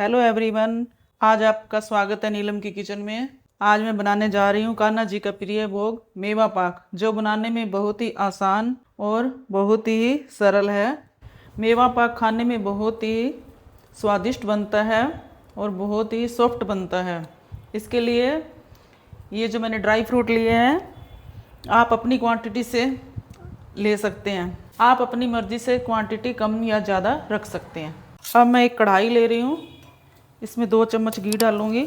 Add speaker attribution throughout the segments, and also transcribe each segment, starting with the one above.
Speaker 1: Hello everyone, आज आपका स्वागत है नीलम की किचन में। आज मैं बनाने जा रही हूँ कान्हा जी का प्रिय भोग मेवा पाक, जो बनाने में बहुत ही आसान और बहुत ही सरल है। मेवा पाक खाने में बहुत ही स्वादिष्ट बनता है और बहुत ही सॉफ्ट बनता है। इसके लिए ये जो मैंने ड्राई फ्रूट लिए हैं, आप अपनी क्वांटिटी से ले सकते हैं। आप अपनी मर्ज़ी से क्वांटिटी कम या ज़्यादा रख सकते हैं। अब मैं एक कढ़ाई ले रही हूँ, इसमें 2 चम्मच घी डालूँगी।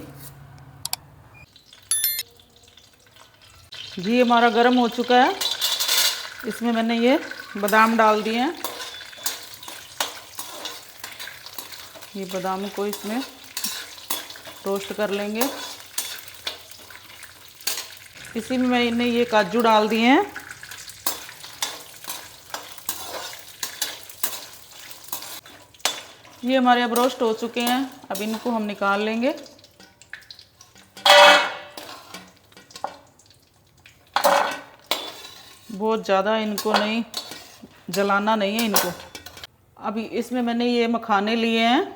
Speaker 1: घी हमारा गर्म हो चुका है, इसमें मैंने ये बादाम डाल दिए हैं। ये बादाम को इसमें रोस्ट कर लेंगे। इसी में मैंने ये काजू डाल दिए हैं। ये हमारे अब रोस्ट हो चुके हैं, अब इनको हम निकाल लेंगे। बहुत ज़्यादा इनको नहीं जलाना नहीं है इनको। अभी इसमें मैंने ये मखाने लिए हैं।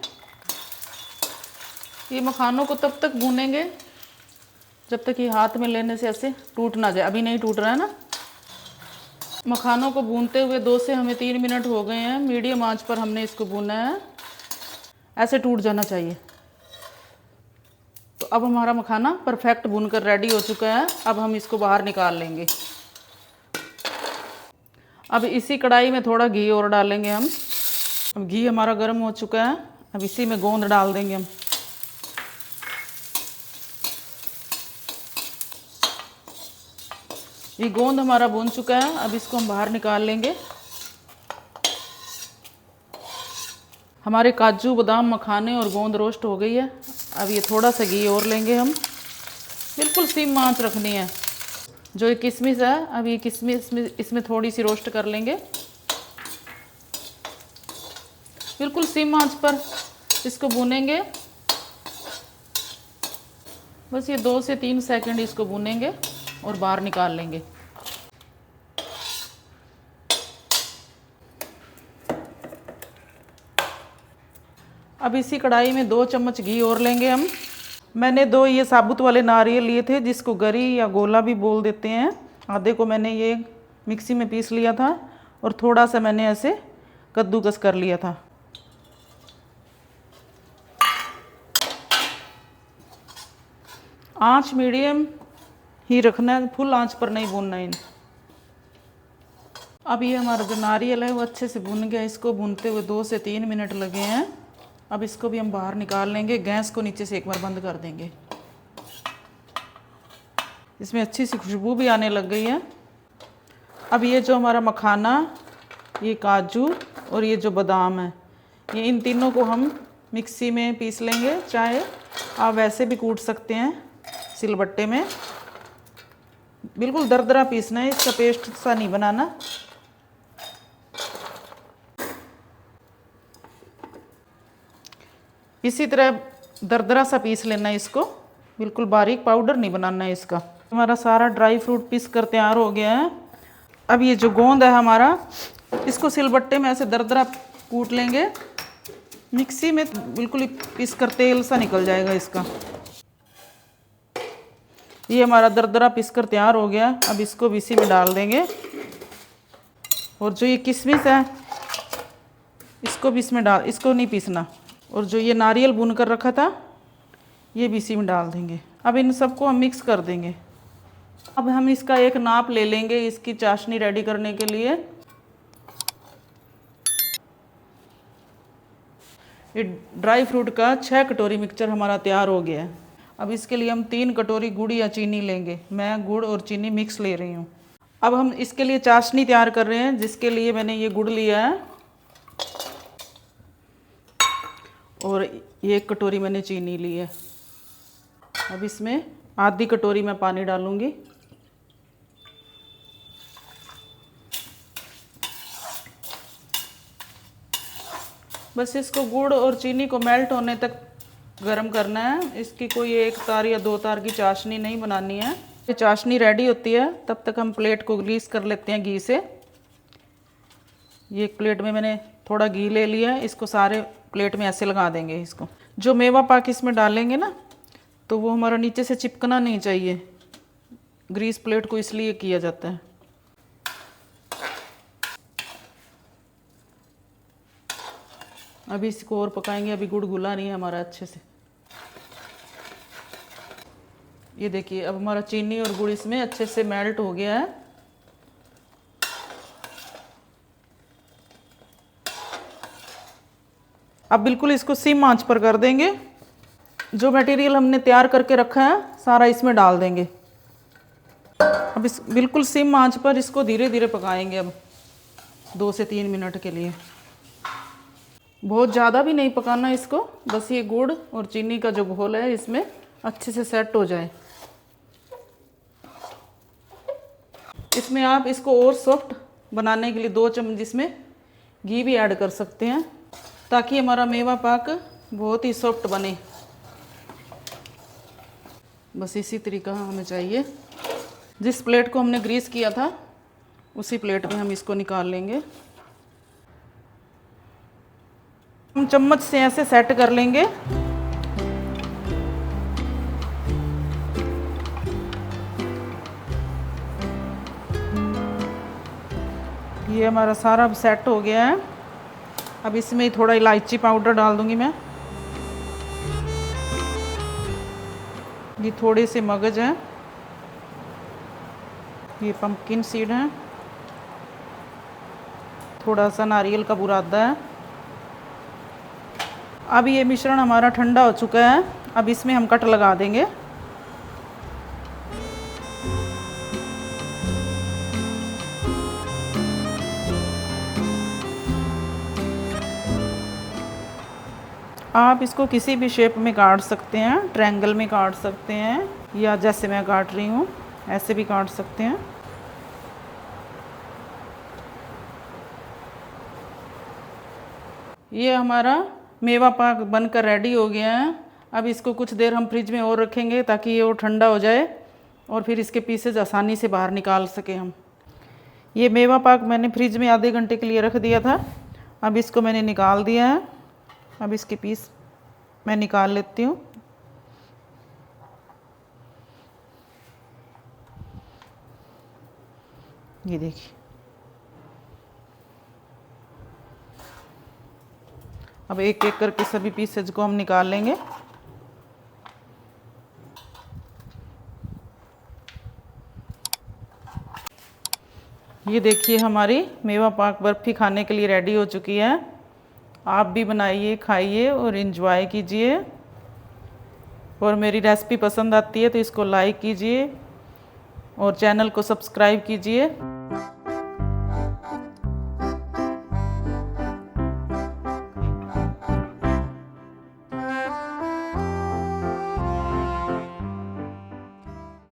Speaker 1: ये मखानों को तब तक भूनेंगे जब तक ये हाथ में लेने से ऐसे टूट ना जाए। अभी नहीं टूट रहा है ना। मखानों को भूनते हुए 2 से हमें 3 मिनट हो गए हैं। मीडियम आंच पर हमने इसको भूना है, ऐसे टूट जाना चाहिए। तो अब हमारा मखाना परफेक्ट भूनकर रेडी हो चुका है। अब हम इसको बाहर निकाल लेंगे। अब इसी कढ़ाई में थोड़ा घी और डालेंगे हम। अब घी हमारा गर्म हो चुका है, अब इसी में गोंद डाल देंगे हम। ये गोंद हमारा भून चुका है, अब इसको हम बाहर निकाल लेंगे। हमारे काजू बादाम मखाने और गोंद रोस्ट हो गई है। अब ये थोड़ा सा घी और लेंगे हम। बिल्कुल सिम आंच रखनी है। जो ये किशमिश है, अब ये किशमिश इसमें थोड़ी सी रोस्ट कर लेंगे। बिल्कुल सिम आंच पर इसको भूनेंगे। बस ये 2 से 3 सेकंड इसको भूनेंगे और बाहर निकाल लेंगे। अब इसी कढ़ाई में 2 चम्मच घी और लेंगे हम। मैंने 2 ये साबुत वाले नारियल लिए थे, जिसको गरी या गोला भी बोल देते हैं। आधे को मैंने ये मिक्सी में पीस लिया था और थोड़ा सा मैंने ऐसे कद्दूकस कर लिया था। आंच मीडियम ही रखना है, फुल आंच पर नहीं भूनना है। अब ये हमारा जो नारियल है वो अच्छे से भून गया। इसको भूनते हुए 2 से 3 मिनट लगे हैं। अब इसको भी हम बाहर निकाल लेंगे। गैस को नीचे से एक बार बंद कर देंगे। इसमें अच्छी सी खुशबू भी आने लग गई है। अब ये जो हमारा मखाना, ये काजू और ये जो बादाम है, ये इन तीनों को हम मिक्सी में पीस लेंगे। चाहे आप वैसे भी कूट सकते हैं सिलबट्टे में। बिल्कुल दरदरा पीसना है, इसका पेस्ट सा नहीं बनाना। इसी तरह दरदरा सा पीस लेना है इसको। बिल्कुल बारीक पाउडर नहीं बनाना है इसका। हमारा सारा ड्राई फ्रूट पीस कर तैयार हो गया है। अब ये जो गोंद है हमारा, इसको सिलबट्टे में ऐसे दरदरा कूट लेंगे। मिक्सी में बिल्कुल पीस कर तेल सा निकल जाएगा इसका। ये हमारा दरदरा पीस कर तैयार हो गया। अब इसको भी इसी में डाल देंगे। और जो ये किशमिश है, इसको भी इसमें डाल, इसको नहीं पीसना। और जो ये नारियल भून कर रखा था, ये भी इसी में डाल देंगे। अब इन सबको हम मिक्स कर देंगे। अब हम इसका एक नाप ले लेंगे इसकी चाशनी रेडी करने के लिए। ये ड्राई फ्रूट का 6 कटोरी मिक्सचर हमारा तैयार हो गया है। अब इसके लिए हम 3 कटोरी गुड़ या चीनी लेंगे। मैं गुड़ और चीनी मिक्स ले रही हूँ। अब हम इसके लिए चाशनी तैयार कर रहे हैं, जिसके लिए मैंने ये गुड़ लिया है और ये 1 कटोरी मैंने चीनी ली है। अब इसमें आधी कटोरी मैं पानी डालूंगी। बस इसको गुड़ और चीनी को मेल्ट होने तक गरम करना है। इसकी कोई 1 तार या 2 तार की चाशनी नहीं बनानी है। ये चाशनी रेडी होती है, तब तक हम प्लेट को ग्रीस कर लेते हैं घी से। ये एक प्लेट में मैंने थोड़ा घी ले लिया है, इसको सारे प्लेट में ऐसे लगा देंगे इसको। जो मेवा पाक इसमें डालेंगे ना, तो वो हमारा नीचे से चिपकना नहीं चाहिए। ग्रीस प्लेट को इसलिए किया जाता है। अभी इसको और पकाएंगे, अभी गुड़ घुला नहीं है हमारा अच्छे से। ये देखिए अब हमारा चीनी और गुड़ इसमें अच्छे से मेल्ट हो गया है। अब बिल्कुल इसको सिम आंच पर कर देंगे। जो मटेरियल हमने तैयार करके रखा है सारा इसमें डाल देंगे। अब इस बिल्कुल सिम आंच पर इसको धीरे धीरे पकाएंगे अब 2 से 3 मिनट के लिए। बहुत ज़्यादा भी नहीं पकाना इसको, बस ये गुड़ और चीनी का जो घोल है इसमें अच्छे से सेट हो जाए। इसमें आप इसको और सॉफ्ट बनाने के लिए 2 चम्मच इसमें घी भी ऐड कर सकते हैं, ताकि हमारा मेवा पाक बहुत ही सॉफ्ट बने। बस इसी तरीका हमें चाहिए। जिस प्लेट को हमने ग्रीस किया था उसी प्लेट में हम इसको निकाल लेंगे। हम चम्मच से ऐसे सेट कर लेंगे। ये हमारा सारा सेट हो गया है। अब इसमें थोड़ा इलायची पाउडर डाल दूंगी मैं। ये थोड़े से मगज हैं, ये पंपकिन सीड है, थोड़ा सा नारियल का बुरादा है। अब ये मिश्रण हमारा ठंडा हो चुका है। अब इसमें हम कट लगा देंगे। आप इसको किसी भी शेप में काट सकते हैं, ट्रायंगल में काट सकते हैं, या जैसे मैं काट रही हूँ ऐसे भी काट सकते हैं। ये हमारा मेवा पाक बनकर रेडी हो गया है। अब इसको कुछ देर हम फ्रिज में और रखेंगे ताकि ये और ठंडा हो जाए और फिर इसके पीसेज आसानी से बाहर निकाल सके हम। ये मेवा पाक मैंने फ्रिज में आधे घंटे के लिए रख दिया था। अब इसको मैंने निकाल दिया है। अब इसके पीस मैं निकाल लेती हूँ। ये देखिए, अब एक एक करके सभी पीसेज को हम निकाल लेंगे। ये देखिए हमारी मेवा पाक बर्फ़ी खाने के लिए रेडी हो चुकी है। आप भी बनाइए, खाइए और इन्जॉय कीजिए। और मेरी रेसिपी पसंद आती है तो इसको लाइक कीजिए और चैनल को सब्सक्राइब कीजिए।